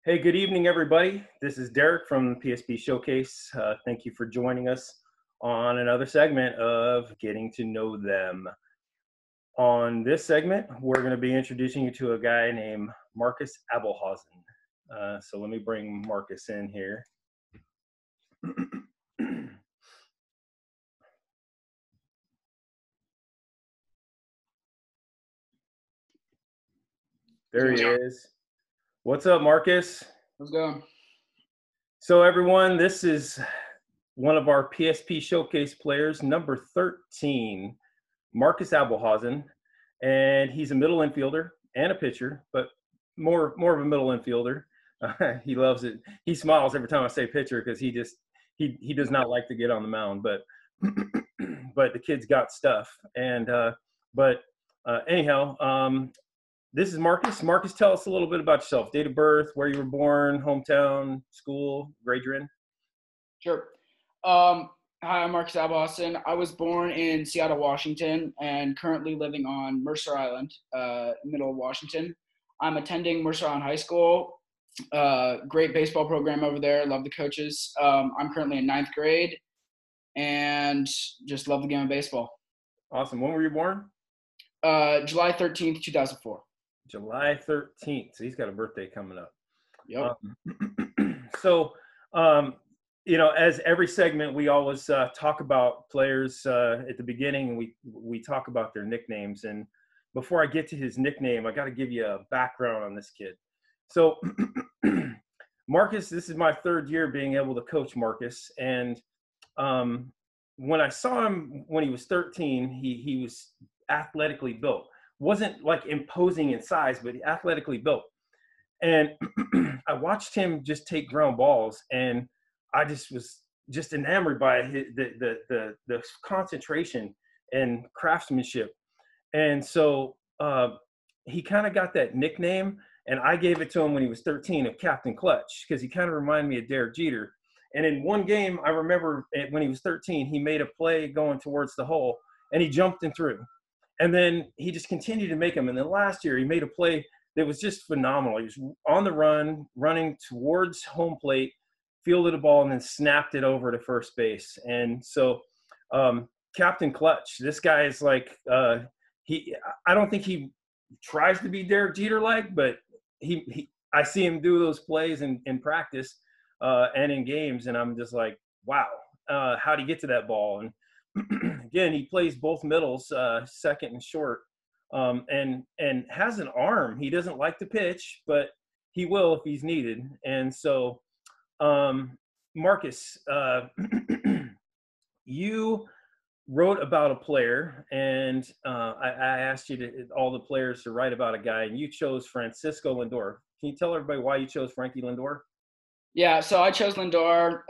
Hey, good evening, everybody. This is Derek from PSP Showcase. Thank you for joining us on another segment of Getting to Know Them. On this segment, we're going to be introducing you to a guy named Marques Abulhosn. So let me bring Marques in here. There he is. What's up, Marques? How's it going? So everyone, this is one of our PSP Showcase players, number 13, Marques Abulhosn, and he's a middle infielder and a pitcher, but more of a middle infielder. He loves it. He smiles every time I say pitcher because he does not like to get on the mound, but but the kid's got stuff. And anyhow, this is Marques. Marques, tell us a little bit about yourself. Date of birth, where you were born, hometown, school, grade you're in. Sure. Hi, I'm Marques Abulhosn. I was born in Seattle, Washington, and currently living on Mercer Island, middle of Washington. I'm attending Mercer Island High School. Great baseball program over there. Love the coaches. I'm currently in 9th grade, and just love the game of baseball. Awesome. When were you born? July 13th, 2004. July 13th. So he's got a birthday coming up. Yep. As every segment, we always talk about players at the beginning, and we talk about their nicknames. And before I get to his nickname, I got to give you a background on this kid. So Marques, this is my 3rd year being able to coach Marques. And when I saw him when he was 13, he was athletically built. Wasn't like imposing in size, but athletically built. And I watched him just take ground balls, and I just was just enamored by the concentration and craftsmanship. And so he kind of got that nickname, and I gave it to him when he was 13 of Captain Clutch, because he kind of reminded me of Derek Jeter. And in one game, I remember when he was 13, he made a play going towards the hole, and he jumped and threw. And then he just continued to make them. And then last year, he made a play that was just phenomenal. He was on the run, running towards home plate, fielded a ball, and then snapped it over to first base. And so Captain Clutch, this guy is like, I don't think he tries to be Derek Jeter-like, but I see him do those plays in practice and in games, and I'm just like, wow, how'd he get to that ball? And again, he plays both middles, second and short, and has an arm. He doesn't like to pitch, but he will if he's needed. And so, Marques, you wrote about a player, and I asked all the players to write about a guy, and you chose Francisco Lindor. Can you tell everybody why you chose Frankie Lindor? Yeah, so I chose Lindor.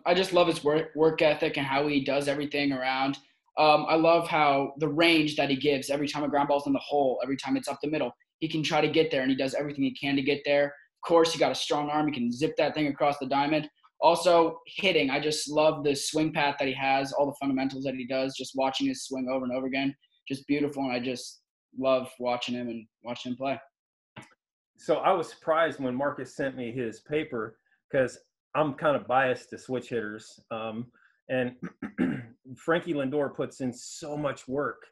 I just love his work ethic and how he does everything around. I love how the range that he gives every time a ground ball's in the hole, every time it's up the middle, he can try to get there, and he does everything he can to get there. Of course, he got a strong arm. He can zip that thing across the diamond. Also, hitting. I just love the swing path that he has, all the fundamentals that he does, just watching his swing over and over again. Just beautiful, and I just love watching him and watching him play. So I was surprised when Marques sent me his paper, because I'm kind of biased to switch hitters. And Frankie Lindor puts in so much work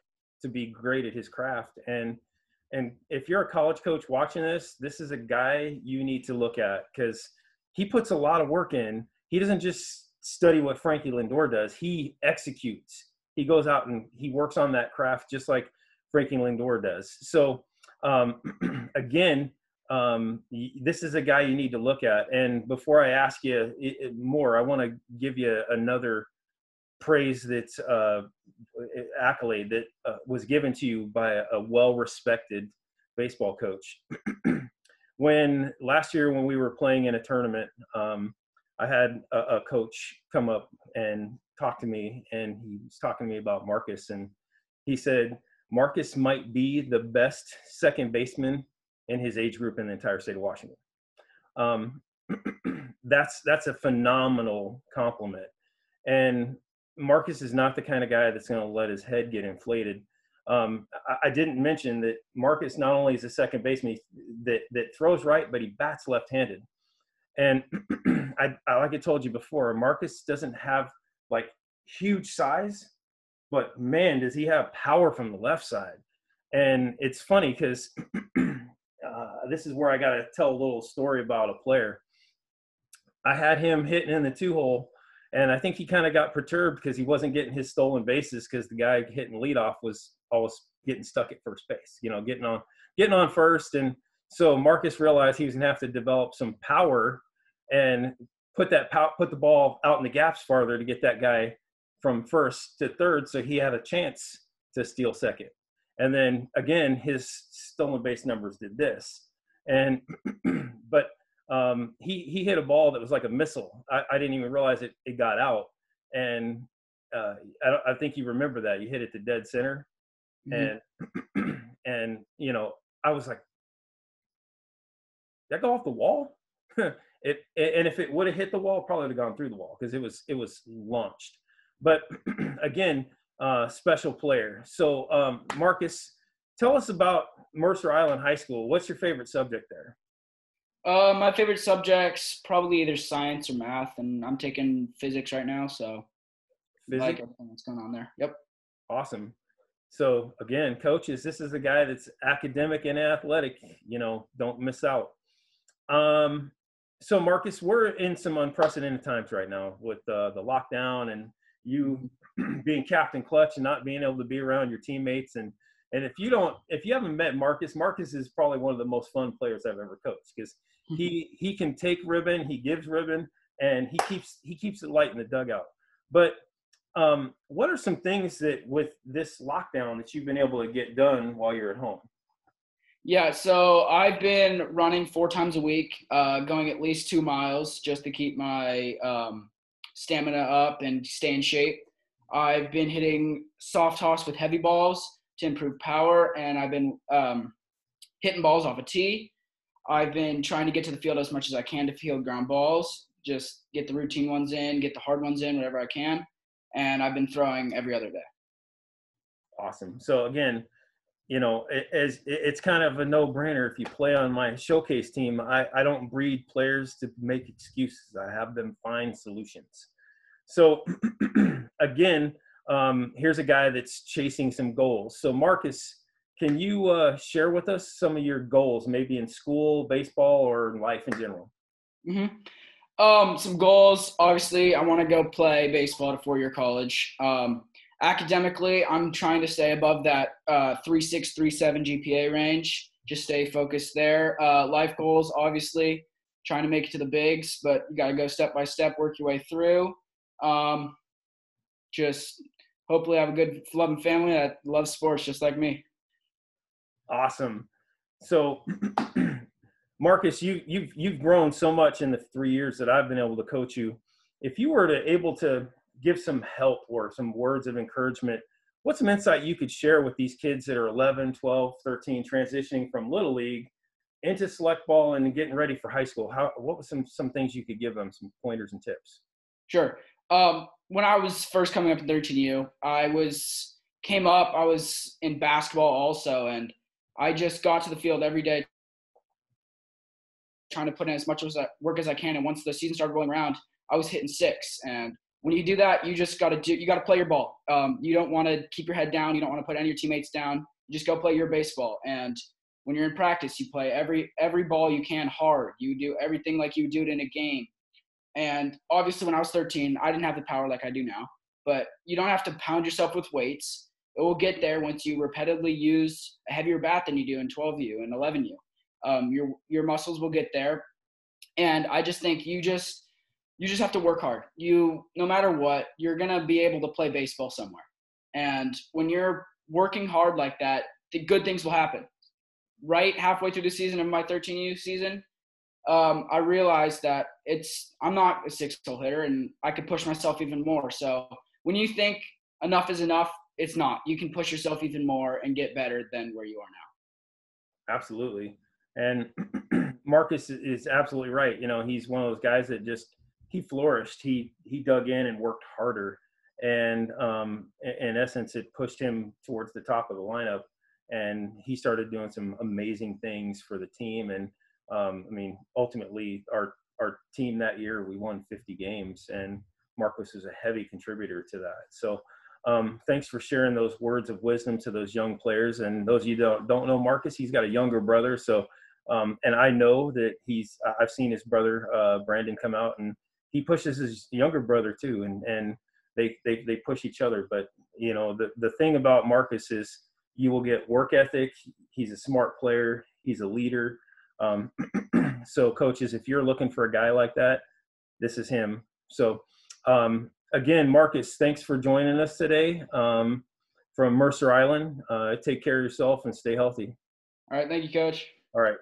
to be great at his craft. And if you're a college coach watching this is a guy you need to look at, because he puts a lot of work in. He doesn't just study what Frankie Lindor does. He executes. He goes out and he works on that craft just like Frankie Lindor does. So again, this is a guy you need to look at. And before I ask you more, I want to give you another praise that's accolade that was given to you by a well-respected baseball coach. Last year when we were playing in a tournament, I had a coach come up and talk to me, and he was talking to me about Marques, and he said Marques might be the best second baseman in his age group in the entire state of Washington. That's a phenomenal compliment. And Marques is not the kind of guy that's going to let his head get inflated. I didn't mention that Marques not only is a second baseman that throws right, but he bats left-handed. And I like I told you before, Marques doesn't have like huge size, but man, does he have power from the left side. And it's funny because this is where I got to tell a little story about a player. I had him hitting in the 2-hole, and I think he kind of got perturbed because he wasn't getting his stolen bases because the guy hitting leadoff was always getting stuck at first base, getting on first. And so Marques realized he was gonna have to develop some power and put the ball out in the gaps farther to get that guy from first to third, so he had a chance to steal second. And then again, his stolen base numbers did this. And but he hit a ball that was like a missile. I didn't even realize it got out. And I think you remember that. You hit it to dead center. Mm-hmm. And I was like, did that go off the wall? And if it would have hit the wall, probably would have gone through the wall because it was launched. But again, special player. So Marques, tell us about Mercer Island High School. What's your favorite subject there? My favorite subjects probably either science or math, and I'm taking physics right now, so physics? I like everything that's going on there. Yep. Awesome. So again, coaches, this is a guy that's academic and athletic. Don't miss out. So Marques, we're in some unprecedented times right now with the lockdown and you being Captain Clutch and not being able to be around your teammates. And if you haven't met Marques is probably one of the most fun players I've ever coached because he can take ribbon, he gives ribbon, and he keeps it light in the dugout. But what are some things that with this lockdown that you've been able to get done while you're at home? Yeah, so I've been running 4 times a week, going at least 2 miles just to keep my stamina up and stay in shape. I've been hitting soft toss with heavy balls to improve power, and I've been hitting balls off a tee. I've been trying to get to the field as much as I can to field ground balls, just get the routine ones in, get the hard ones in, whatever I can. And I've been throwing every other day. Awesome. So again, it's kind of a no-brainer. If you play on my showcase team, I don't breed players to make excuses. I have them find solutions. So again, here's a guy that's chasing some goals. So Marques, can you share with us some of your goals, maybe in school, baseball, or in life in general? Mm-hmm. Some goals, obviously, I want to go play baseball at a 4-year college. Academically, I'm trying to stay above that 3.6, 3.7 GPA range. Just stay focused there. Life goals, obviously, trying to make it to the bigs, but you got to go step by step, work your way through. Just hopefully have a good loving family that loves sports just like me. Awesome. So Marques, you've grown so much in the 3 years that I've been able to coach you. If you were able to give some help or some words of encouragement, what's some insight you could share with these kids that are 11, 12, 13, transitioning from Little League into select ball and getting ready for high school? What was some things you could give them, some pointers and tips? Sure. When I was first coming up in 13U, I was in basketball also, and I just got to the field every day trying to put in as much work as I can. And once the season started rolling around, I was hitting 6. And when you do that, you got to play your ball. You don't want to keep your head down. You don't want to put any of your teammates down. You just go play your baseball. And when you're in practice, you play every ball you can hard. You do everything like you do it in a game. And obviously when I was 13, I didn't have the power like I do now, but you don't have to pound yourself with weights. It will get there once you repetitively use a heavier bat than you do in 12U and 11U. Your muscles will get there. And I just think you just have to work hard. No matter what, you're going to be able to play baseball somewhere. And when you're working hard like that, the good things will happen. Right halfway through the season of my 13U season, I realized that I'm not a 6-hole hitter and I could push myself even more. So when you think enough is enough, it's not. You can push yourself even more and get better than where you are now. Absolutely. And Marques is absolutely right. He's one of those guys that he flourished. He dug in and worked harder. And in essence, it pushed him towards the top of the lineup. And he started doing some amazing things for the team. And ultimately, our our team that year, we won 50 games, and Marques was a heavy contributor to that. So thanks for sharing those words of wisdom to those young players. And those of you that don't know Marques, he's got a younger brother. So, and I know that I've seen his brother, Brandon, come out, and he pushes his younger brother too. And they push each other. But, you know, the thing about Marques is you will get work ethic. He's a smart player. He's a leader. So coaches, if you're looking for a guy like that, this is him. So, again, Marques, thanks for joining us today from Mercer Island. Take care of yourself and stay healthy. All right. Thank you, Coach. All right.